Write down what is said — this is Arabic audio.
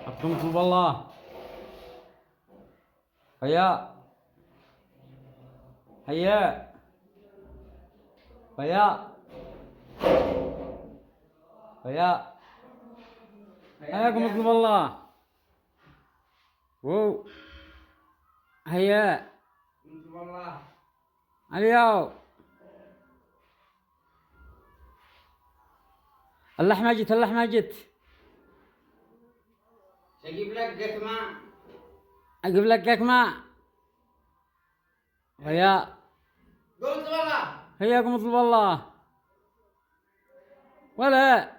أطلب مطلوب الله. هيا هيا هيا هيا هياكم مطلوب الله. وو هيا مطلوب الله. الياو اللحمة جت اللحمة جت. أجيب لك قسمة. أجيب لك قكمة. هيا قول مطلوب الله. هياكم مطلوب الله. ولا